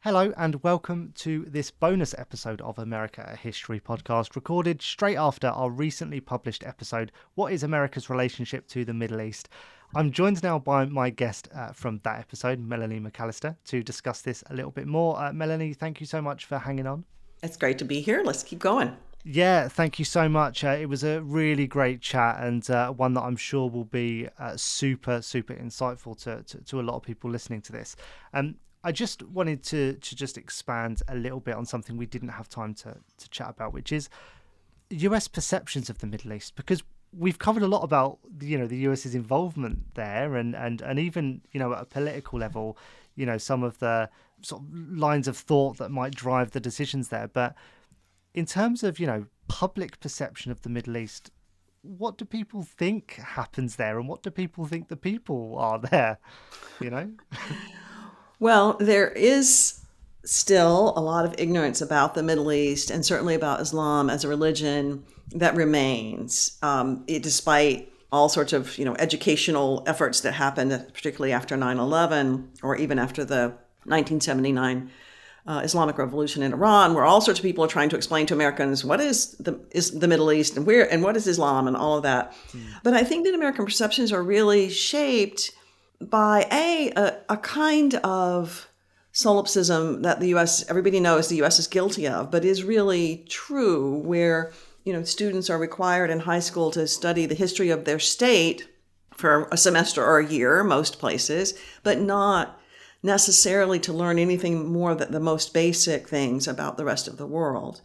Hello and welcome to this bonus episode of America a History podcast, recorded straight after our recently published episode, What is America's Relationship to the Middle East? I'm joined now by my guest from that episode, Melani McAlister, to discuss this a little bit more. Melani, thank you so much for hanging on. It's great to be here. Let's keep going. Yeah, thank you so much. It was a really great chat and one that I'm sure will be super insightful to a lot of people listening to this. I just wanted to just expand a little bit on something we didn't have time to chat about, which is US perceptions of the Middle East, because we've covered a lot about the US's involvement there and even at a political level, some of the sort of lines of thought that might drive the decisions there. But in terms of public perception of the Middle East, what do people think happens there, and what do people think the people are there? Well, there is still a lot of ignorance about the Middle East and certainly about Islam as a religion that remains, despite all sorts of educational efforts that happened, particularly after 9/11 or even after the 1979 Islamic Revolution in Iran, where all sorts of people are trying to explain to Americans what is the Middle East and what is Islam and all of that. But I think that American perceptions are really shaped by a kind of solipsism that the U.S., everybody knows the U.S. is guilty of, but is really true, where students are required in high school to study the history of their state for a semester or a year, most places, but not necessarily to learn anything more than the most basic things about the rest of the world.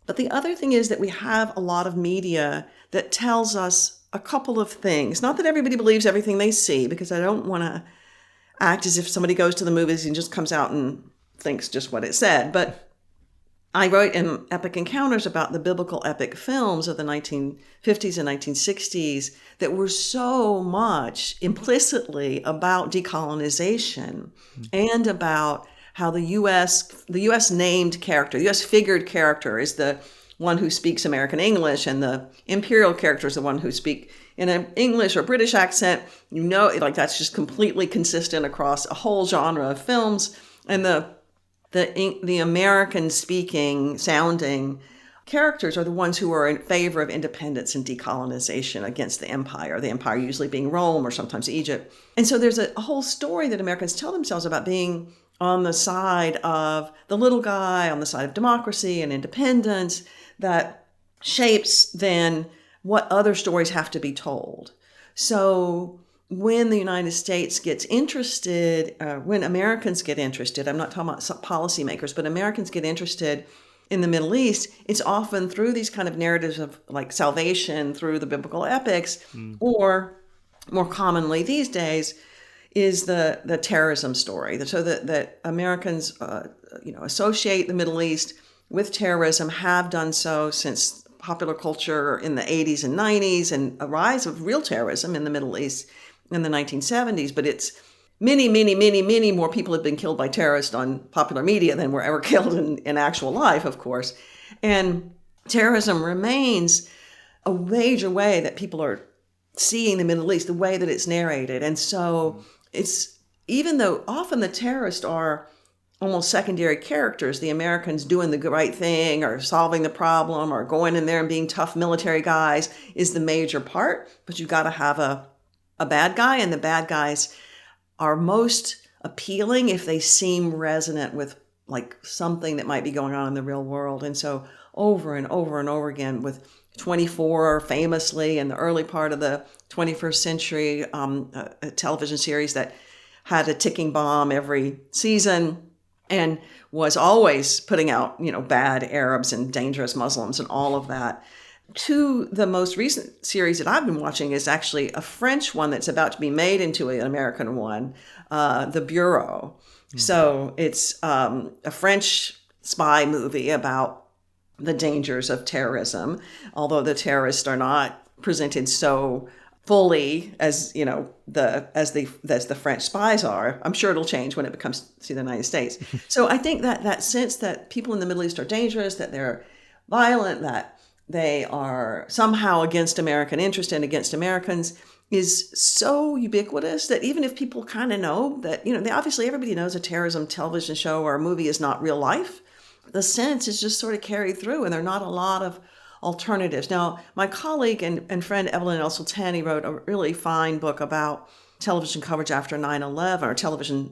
But the other thing is that we have a lot of media that tells us a couple of things. Not that everybody believes everything they see, because I don't want to act as if somebody goes to the movies and just comes out and thinks just what it said. But I wrote in Epic Encounters about the biblical epic films of the 1950s and 1960s that were so much implicitly about decolonization and about how the U.S. named character, the U.S. figured character is the one who speaks American English, and the imperial character is the one who speak in an English or British accent. That's just completely consistent across a whole genre of films. And the American speaking sounding characters are the ones who are in favor of independence and decolonization against the empire usually being Rome or sometimes Egypt. And so there's a whole story that Americans tell themselves about being on the side of the little guy, on the side of democracy and independence, that shapes then what other stories have to be told. So when the United States gets interested, when Americans get interested, I'm not talking about policymakers, but Americans get interested in the Middle East, it's often through these kind of narratives of like salvation through the biblical epics, or more commonly these days is the terrorism story. So that Americans associate the Middle East with terrorism, have done so since popular culture in the 80s and 90s, and a rise of real terrorism in the Middle East in the 1970s. But it's many more people have been killed by terrorists on popular media than were ever killed in actual life, of course. And terrorism remains a major way that people are seeing the Middle East, the way that it's narrated. And so it's, even though often the terrorists are almost secondary characters, the Americans doing the right thing or solving the problem or going in there and being tough military guys is the major part. But you've got to have a bad guy, and the bad guys are most appealing if they seem resonant with like something that might be going on in the real world. And so over and over again, with 24 famously in the early part of the 21st century, a television series that had a ticking bomb every season and was always putting out, bad Arabs and dangerous Muslims and all of that. To the most recent series that I've been watching is actually a French one that's about to be made into an American one, The Bureau. So it's a French spy movie about the dangers of terrorism, although the terrorists are not presented so fully as the French spies are. I'm sure it'll change when it comes to the United States. So I think that sense that people in the Middle East are dangerous, that they're violent, that they are somehow against American interest and against Americans, is so ubiquitous that even if people kind of know that, they obviously everybody knows a terrorism television show or a movie is not real life, the sense is just sort of carried through, and there are not a lot of alternatives. Now, my colleague and friend Evelyn El-Sultani wrote a really fine book about television coverage after 9/11, or television,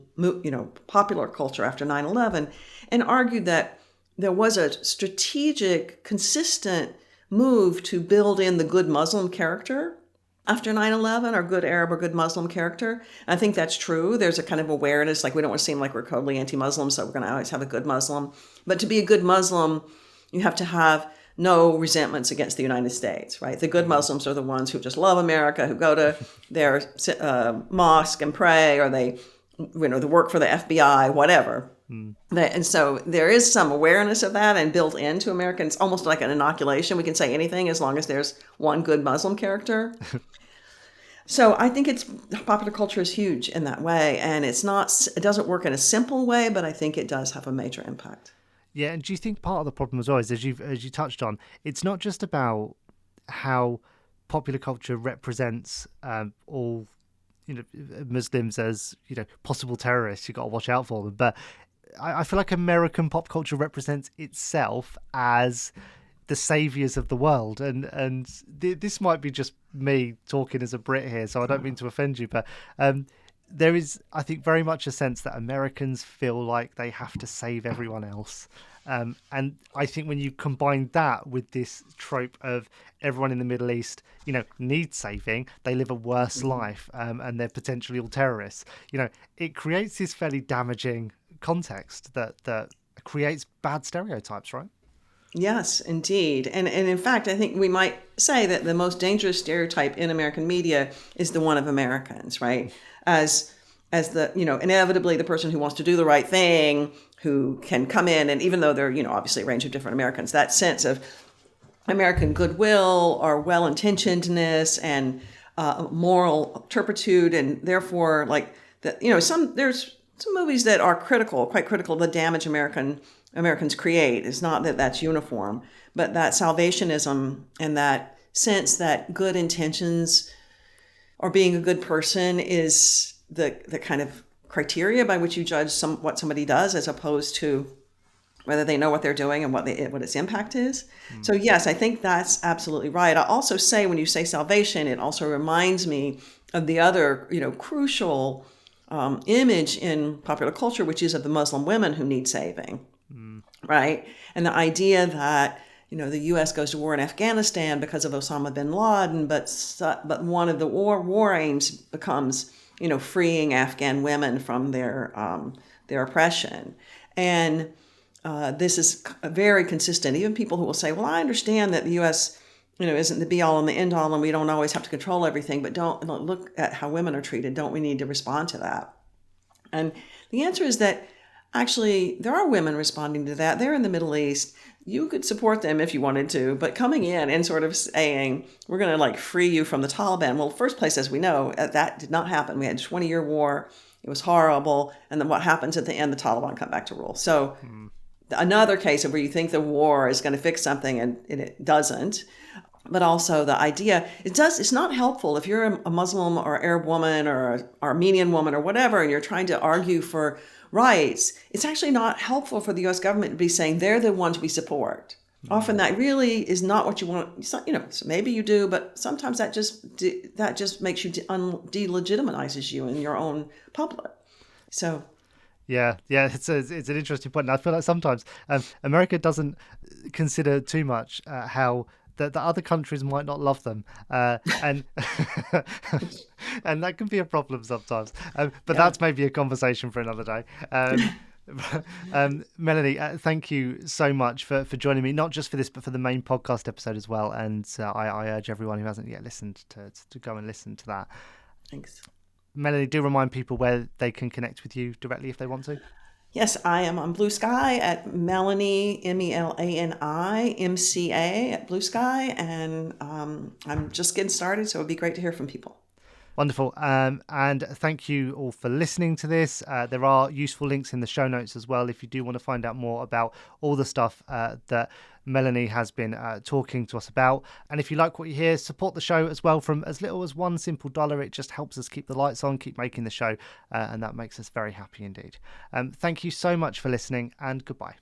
popular culture after 9/11, and argued that there was a strategic, consistent move to build in the good Muslim character after 9/11, or good Arab or good Muslim character. And I think that's true. There's a kind of awareness, like we don't want to seem like we're totally anti-Muslim, so we're going to always have a good Muslim. But to be a good Muslim, you have to have no resentments against the United States, right? The good Muslims are the ones who just love America, who go to their mosque and pray, or they work for the FBI, whatever. And so there is some awareness of that and built into Americans, almost like an inoculation. We can say anything as long as there's one good Muslim character. So I think popular culture is huge in that way, and it doesn't work in a simple way, but I think it does have a major impact. Yeah, and do you think part of the problem as well is, as you touched on, it's not just about how popular culture represents all Muslims as possible terrorists. You've got to watch out for them, but I feel like American pop culture represents itself as the saviors of the world, and this might be just me talking as a Brit here, so I don't mean to offend you, but there is, I think, very much a sense that Americans feel like they have to save everyone else. And I think when you combine that with this trope of everyone in the Middle East, needs saving, they live a worse life, and they're potentially all terrorists, it creates this fairly damaging context that creates bad stereotypes, right? Yes, indeed. And in fact, I think we might say that the most dangerous stereotype in American media is the one of Americans, right? As the, inevitably the person who wants to do the right thing, who can come in, and even though they're, obviously a range of different Americans, that sense of American goodwill or well-intentionedness and moral turpitude, and therefore, like, there's some movies that are quite critical of the damage Americans create. It's not that that's uniform, but that salvationism and that sense that good intentions or being a good person is the kind of criteria by which you judge what somebody does, as opposed to whether they know what they're doing and what its impact is. So yes, I think that's absolutely right. I also say, when you say salvation, it also reminds me of the other, crucial image in popular culture, which is of the Muslim women who need saving, right? And the idea that the U.S. goes to war in Afghanistan because of Osama bin Laden, but one of the war aims becomes freeing Afghan women from their oppression, and this is very consistent. Even people who will say, "Well, I understand that the U.S. isn't the be all and the end all, and we don't always have to control everything, but don't look at how women are treated. Don't we need to respond to that?" And the answer is that actually there are women responding to that. They're in the Middle East. You could support them if you wanted to, but coming in and sort of saying, "We're going to free you from the Taliban." Well, first place, as we know, that did not happen. We had a 20-year war. It was horrible. And then what happens at the end? The Taliban come back to rule. So another case of where you think the war is going to fix something and it doesn't. But also the idea, it's not helpful if you're a Muslim or Arab woman or an Armenian woman or whatever, and you're trying to argue for rights. It's actually not helpful for the U.S. government to be saying they're the ones we support. Often that really is not what you want. So maybe you do, but sometimes that just makes you delegitimizes you in your own public. So. Yeah, it's an interesting point. And I feel like sometimes America doesn't consider too much how that the other countries might not love them, and and that can be a problem sometimes. But that's maybe a conversation for another day. Melanie, thank you so much for joining me, not just for this, but for the main podcast episode as well. And I urge everyone who hasn't yet listened to go and listen to that. Thanks. Melanie, do remind people where they can connect with you directly if they want to. Yes, I am on Blue Sky at Melani, Melani MCA at Blue Sky, and I'm just getting started, so it'd be great to hear from people. Wonderful. And thank you all for listening to this. There are useful links in the show notes as well if you do want to find out more about all the stuff that Melanie has been talking to us about. And if you like what you hear, support the show as well from as little as $1 simple. It just helps us keep the lights on, keep making the show, and that makes us very happy indeed. Thank you so much for listening, and goodbye.